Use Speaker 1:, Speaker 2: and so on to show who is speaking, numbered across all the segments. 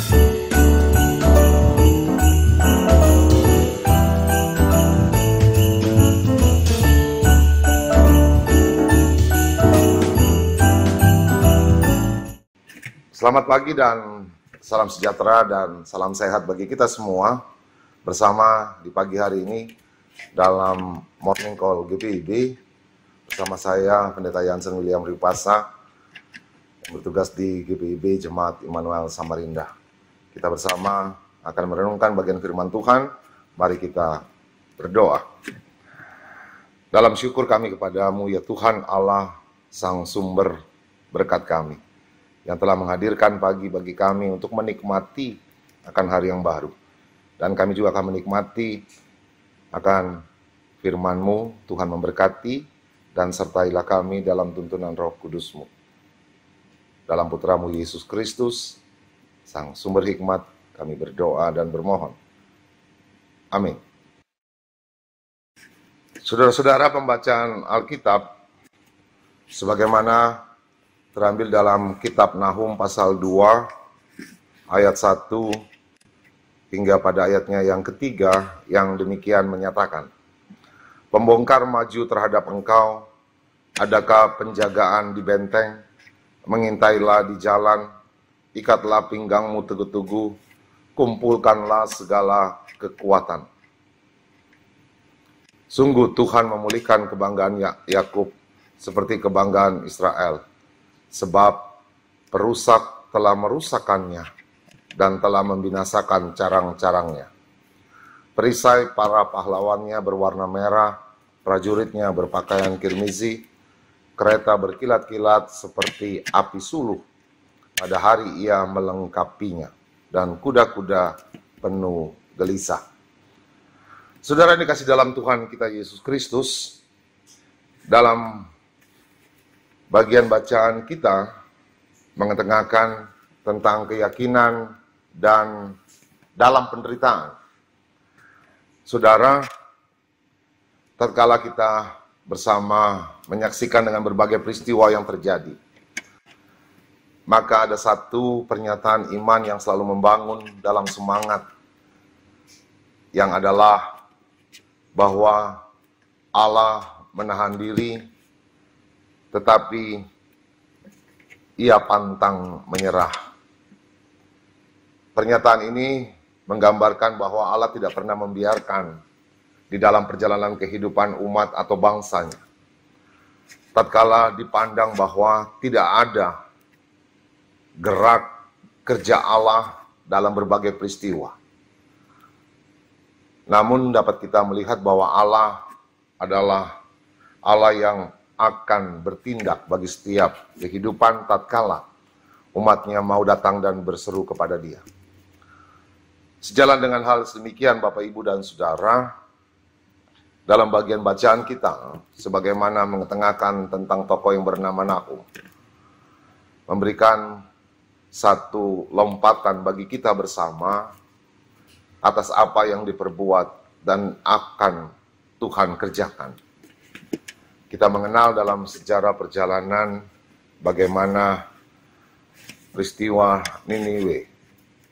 Speaker 1: Selamat pagi dan salam sejahtera dan salam sehat bagi kita semua bersama di pagi hari ini dalam Morning Call GPIB bersama saya Pendeta Jansen William Ripasa yang bertugas di GPIB Jemaat Immanuel Samarinda. Kita bersama akan merenungkan bagian firman Tuhan. Mari kita berdoa. Dalam syukur kami kepadamu ya Tuhan Allah Sang Sumber berkat kami, yang telah menghadirkan pagi bagi kami untuk menikmati akan hari yang baru. Dan kami juga akan menikmati akan firman-Mu. Tuhan memberkati dan sertailah kami dalam tuntunan Roh Kudus-Mu. Dalam Putra-Mu Yesus Kristus, Sang Sumber Hikmat, kami berdoa dan bermohon. Amin. Saudara-saudara, pembacaan Alkitab sebagaimana terambil dalam kitab Nahum pasal 2 ayat 1 hingga pada ayatnya yang ketiga yang demikian menyatakan, pembongkar maju terhadap engkau, adakah penjagaan di benteng, mengintailah di jalan, ikatlah pinggangmu teguh-teguh, kumpulkanlah segala kekuatan. Sungguh Tuhan memulihkan kebanggaan Yakub seperti kebanggaan Israel. Sebab perusak telah merusakkannya dan telah membinasakan carang-carangnya. Perisai para pahlawannya berwarna merah, prajuritnya berpakaian kirmizi, kereta berkilat-kilat seperti api suluh. Pada hari ia melengkapinya, dan kuda-kuda penuh gelisah. Saudara yang dikasih dalam Tuhan kita Yesus Kristus, dalam bagian bacaan kita mengetengahkan tentang keyakinan dan dalam penderitaan. Saudara, tatkala kita bersama menyaksikan dengan berbagai peristiwa yang terjadi, maka ada satu pernyataan iman yang selalu membangun dalam semangat, yang adalah bahwa Allah menahan diri, tetapi ia pantang menyerah. Pernyataan ini menggambarkan bahwa Allah tidak pernah membiarkan di dalam perjalanan kehidupan umat atau bangsanya, tatkala dipandang bahwa tidak ada gerak kerja Allah dalam berbagai peristiwa. Namun dapat kita melihat bahwa Allah adalah Allah yang akan bertindak bagi setiap kehidupan tatkala umatnya mau datang dan berseru kepada Dia. Sejalan dengan hal sedemikian, Bapak, Ibu, dan Saudara, dalam bagian bacaan kita, sebagaimana mengetengahkan tentang tokoh yang bernama Nahum, memberikan satu lompatan bagi kita bersama atas apa yang diperbuat dan akan Tuhan kerjakan. Kita mengenal dalam sejarah perjalanan bagaimana peristiwa Niniwe.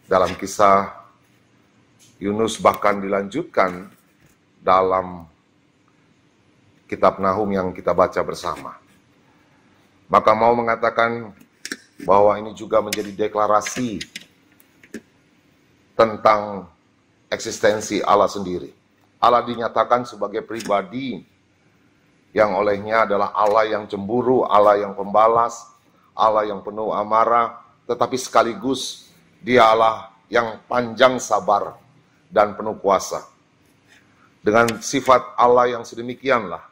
Speaker 1: Dalam kisah Yunus bahkan dilanjutkan dalam kitab Nahum yang kita baca bersama. Maka mau mengatakan bahwa ini juga menjadi deklarasi tentang eksistensi Allah sendiri. Allah dinyatakan sebagai pribadi yang olehnya adalah Allah yang cemburu, Allah yang pembalas, Allah yang penuh amarah, tetapi sekaligus Dia Allah yang panjang sabar dan penuh kuasa. Dengan sifat Allah yang sedemikianlah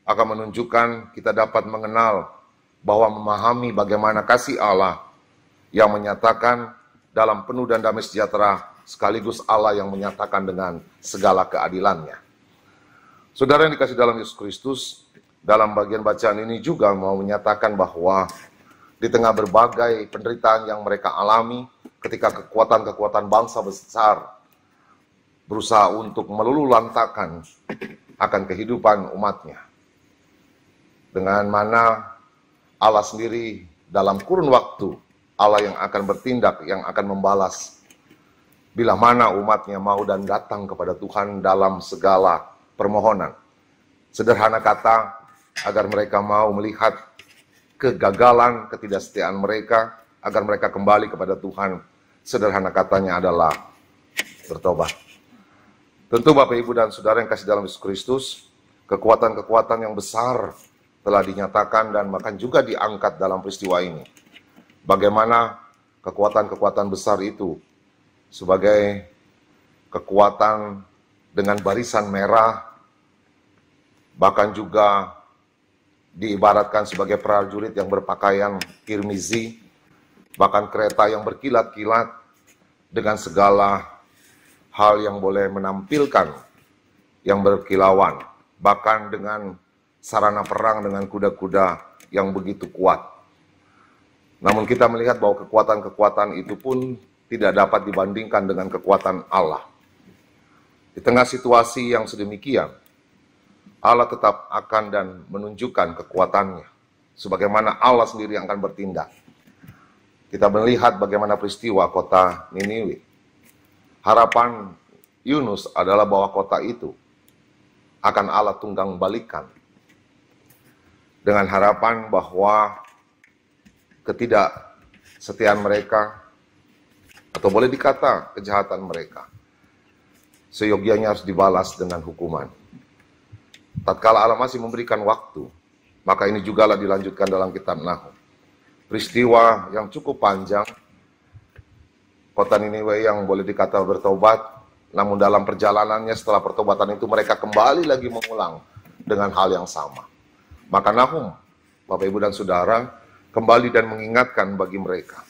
Speaker 1: akan menunjukkan kita dapat mengenal bahwa memahami bagaimana kasih Allah yang menyatakan dalam penuh dan damai sejahtera, sekaligus Allah yang menyatakan dengan segala keadilannya. Saudara yang dikasih dalam Yesus Kristus, dalam bagian bacaan ini juga mau menyatakan bahwa di tengah berbagai penderitaan yang mereka alami, ketika kekuatan-kekuatan bangsa besar berusaha untuk meluluhlantakkan akan kehidupan umatnya, dengan mana Allah sendiri dalam kurun waktu Allah yang akan bertindak, yang akan membalas. Bila mana umatnya mau dan datang kepada Tuhan dalam segala permohonan. Sederhana kata, agar mereka mau melihat kegagalan, ketidaksetiaan mereka, agar mereka kembali kepada Tuhan. Sederhana katanya adalah bertobat. Tentu Bapak, Ibu, dan Saudara yang kasih dalam Yesus Kristus, kekuatan-kekuatan yang besar telah dinyatakan dan bahkan juga diangkat dalam peristiwa ini. Bagaimana kekuatan-kekuatan besar itu sebagai kekuatan dengan barisan merah, bahkan juga diibaratkan sebagai prajurit yang berpakaian kirmizi, bahkan kereta yang berkilat-kilat dengan segala hal yang boleh menampilkan yang berkilauan, bahkan dengan sarana perang dengan kuda-kuda yang begitu kuat. Namun kita melihat bahwa kekuatan-kekuatan itu pun tidak dapat dibandingkan dengan kekuatan Allah. Di tengah situasi yang sedemikian, Allah tetap akan dan menunjukkan kekuatannya, sebagaimana Allah sendiri yang akan bertindak. Kita melihat bagaimana peristiwa kota Niniwe. Harapan Yunus adalah bahwa kota itu akan Allah tunggang balikan. Dengan harapan bahwa ketidaksetiaan mereka, atau boleh dikata kejahatan mereka, seyogianya harus dibalas dengan hukuman. Tatkala Allah masih memberikan waktu, maka ini jugalah dilanjutkan dalam kitab Nahum. Peristiwa yang cukup panjang, kota Niniwe yang boleh dikata bertobat, namun dalam perjalanannya setelah pertobatan itu mereka kembali lagi mengulang dengan hal yang sama. Maka Nahum, Bapak, Ibu, dan Saudara, kembali dan mengingatkan bagi mereka,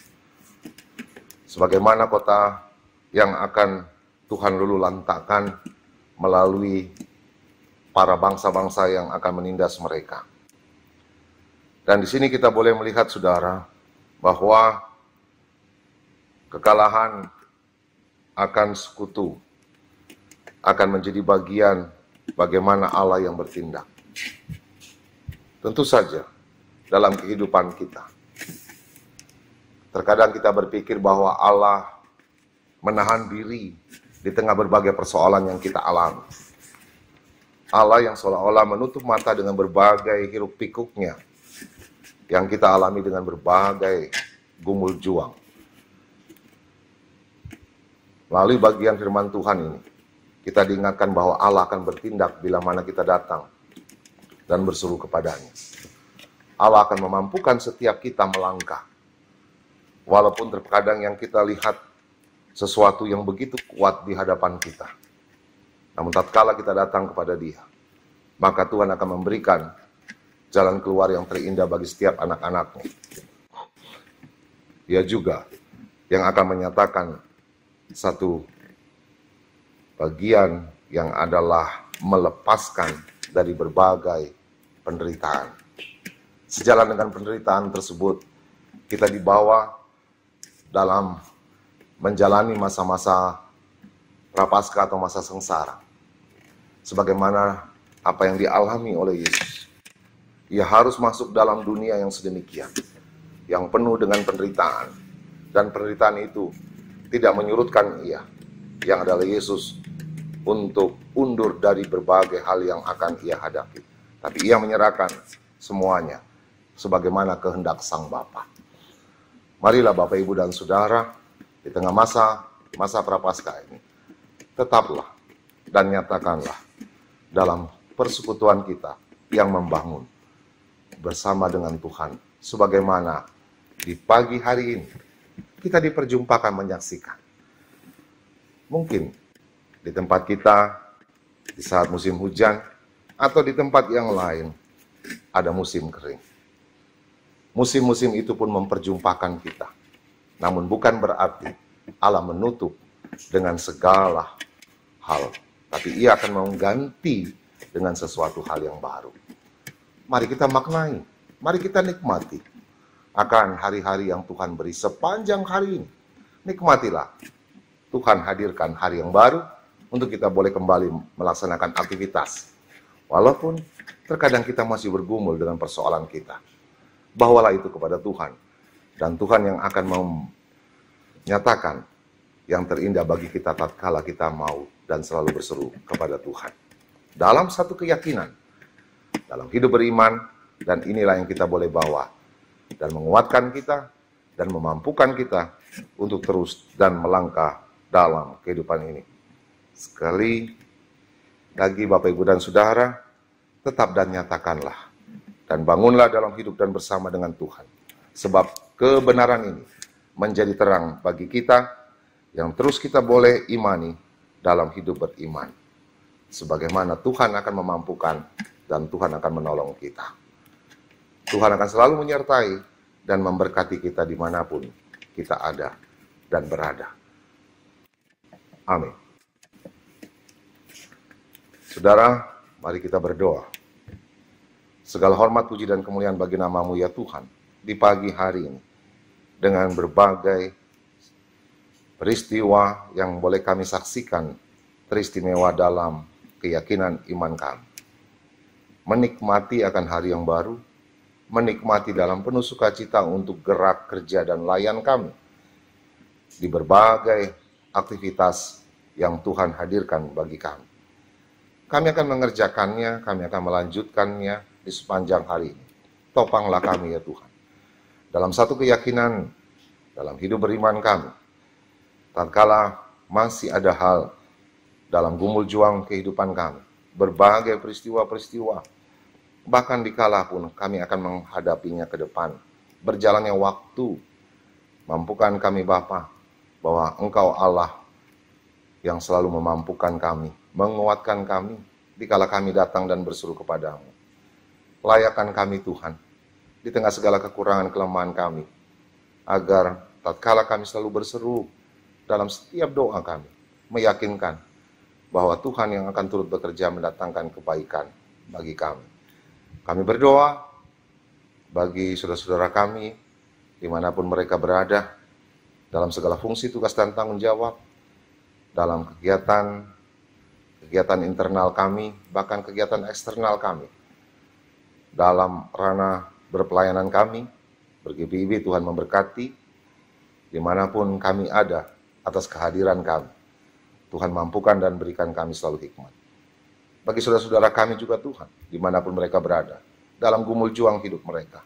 Speaker 1: sebagaimana kota yang akan Tuhan lulu lantakkan melalui para bangsa-bangsa yang akan menindas mereka. Dan di sini kita boleh melihat, saudara, bahwa kekalahan akan sekutu, akan menjadi bagian bagaimana Allah yang bertindak. Tentu saja, dalam kehidupan kita, terkadang kita berpikir bahwa Allah menahan diri di tengah berbagai persoalan yang kita alami. Allah yang seolah-olah menutup mata dengan berbagai hiruk pikuknya yang kita alami dengan berbagai gumul juang. Melalui bagian firman Tuhan ini, kita diingatkan bahwa Allah akan bertindak bila mana kita datang dan berseru kepadanya. Allah akan memampukan setiap kita melangkah. Walaupun terkadang yang kita lihat sesuatu yang begitu kuat di hadapan kita. Namun tatkala kita datang kepada Dia, maka Tuhan akan memberikan jalan keluar yang terindah bagi setiap anak-anaknya. Dia juga yang akan menyatakan satu bagian yang adalah melepaskan dari berbagai penderitaan. Sejalan dengan penderitaan tersebut, kita dibawa dalam menjalani masa-masa prapaskah atau masa sengsara. Sebagaimana apa yang dialami oleh Yesus. Ia harus masuk dalam dunia yang sedemikian, yang penuh dengan penderitaan. Dan penderitaan itu tidak menyurutkan ia, yang adalah Yesus, untuk undur dari berbagai hal yang akan ia hadapi. Tapi ia menyerahkan semuanya sebagaimana kehendak Sang Bapa. Marilah Bapak, Ibu, dan Saudara, di tengah masa prapaskah ini, tetaplah dan nyatakanlah dalam persekutuan kita yang membangun bersama dengan Tuhan, sebagaimana di pagi hari ini kita diperjumpakan menyaksikan. Mungkin di tempat kita di saat musim hujan, atau di tempat yang lain ada musim kering. Musim-musim itu pun memperjumpakan kita. Namun bukan berarti Allah menutup dengan segala hal. Tapi Ia akan mengganti dengan sesuatu hal yang baru. Mari kita maknai, mari kita nikmati akan hari-hari yang Tuhan beri sepanjang hari ini. Nikmatilah, Tuhan hadirkan hari yang baru untuk kita boleh kembali melaksanakan aktivitas. Walaupun terkadang kita masih bergumul dengan persoalan kita. Bawalah itu kepada Tuhan. Dan Tuhan yang akan menyatakan yang terindah bagi kita tatkala kita mau dan selalu berseru kepada Tuhan. Dalam satu keyakinan, dalam hidup beriman, dan inilah yang kita boleh bawa dan menguatkan kita dan memampukan kita untuk terus dan melangkah dalam kehidupan ini. Sekali lagi Bapak, Ibu, dan Saudara, tetap dan nyatakanlah dan bangunlah dalam hidup dan bersama dengan Tuhan. Sebab kebenaran ini menjadi terang bagi kita yang terus kita boleh imani dalam hidup beriman. Sebagaimana Tuhan akan memampukan dan Tuhan akan menolong kita. Tuhan akan selalu menyertai dan memberkati kita dimanapun kita ada dan berada. Amin. Saudara, mari kita berdoa. Segala hormat, puji, dan kemuliaan bagi nama-Mu ya Tuhan, di pagi hari ini, dengan berbagai peristiwa yang boleh kami saksikan teristimewa dalam keyakinan iman kami. Menikmati akan hari yang baru, menikmati dalam penuh sukacita untuk gerak kerja dan layan kami di berbagai aktivitas yang Tuhan hadirkan bagi kami. Kami akan mengerjakannya, kami akan melanjutkannya di sepanjang hari ini. Topanglah kami ya Tuhan. Dalam satu keyakinan, dalam hidup beriman kami, tatkala masih ada hal dalam gumul juang kehidupan kami, berbagai peristiwa-peristiwa, bahkan dikala pun kami akan menghadapinya ke depan. Berjalannya waktu, mampukan kami Bapa, bahwa Engkau Allah yang selalu memampukan kami, menguatkan kami, dikala kami datang dan berseru kepadamu. Layakan kami Tuhan, di tengah segala kekurangan kelemahan kami, agar tatkala kami selalu berseru dalam setiap doa kami, meyakinkan bahwa Tuhan yang akan turut bekerja mendatangkan kebaikan bagi kami. Kami berdoa bagi saudara-saudara kami, dimanapun mereka berada, dalam segala fungsi, tugas, dan tanggung jawab, dalam kegiatan internal kami, bahkan kegiatan eksternal kami, dalam ranah berpelayanan kami, berGPIB, Tuhan memberkati, dimanapun kami ada, atas kehadiran kami. Tuhan mampukan dan berikan kami selalu hikmat. Bagi saudara-saudara kami juga Tuhan, dimanapun mereka berada, dalam gumul juang hidup mereka,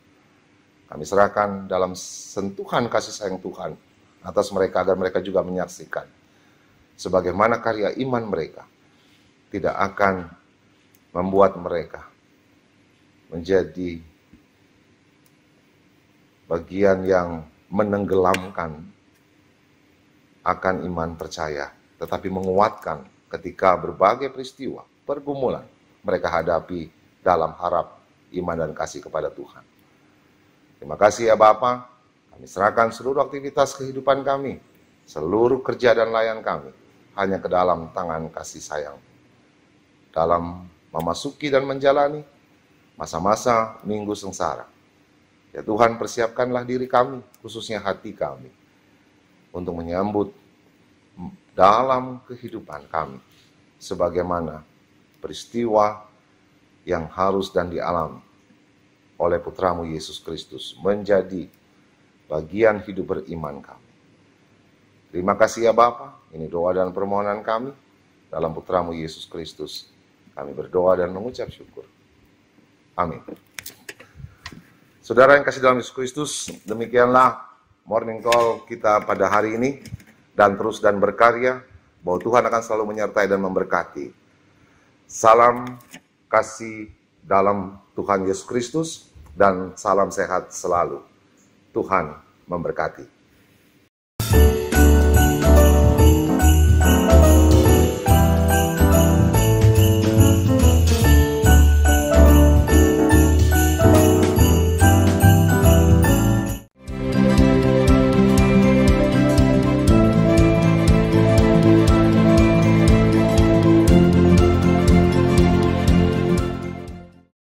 Speaker 1: kami serahkan dalam sentuhan kasih sayang Tuhan atas mereka, agar mereka juga menyaksikan sebagaimana karya iman mereka tidak akan membuat mereka menjadi bagian yang menenggelamkan akan iman percaya, tetapi menguatkan ketika berbagai peristiwa, pergumulan mereka hadapi dalam harap, iman, dan kasih kepada Tuhan. Terima kasih ya Bapa, kami serahkan seluruh aktivitas kehidupan kami, seluruh kerja dan layan kami, hanya ke dalam tangan kasih sayang. Dalam memasuki dan menjalani masa-masa minggu sengsara, ya Tuhan, persiapkanlah diri kami, khususnya hati kami, untuk menyambut dalam kehidupan kami, sebagaimana peristiwa yang harus dan dialami oleh Putramu Yesus Kristus menjadi bagian hidup beriman kami. Terima kasih ya Bapa, ini doa dan permohonan kami, dalam Putramu Yesus Kristus kami berdoa dan mengucap syukur. Amin. Saudara yang kasih dalam Yesus Kristus, demikianlah morning call kita pada hari ini, dan terus dan berkarya, bahwa Tuhan akan selalu menyertai dan memberkati. Salam kasih dalam Tuhan Yesus Kristus, dan salam sehat selalu. Tuhan memberkati.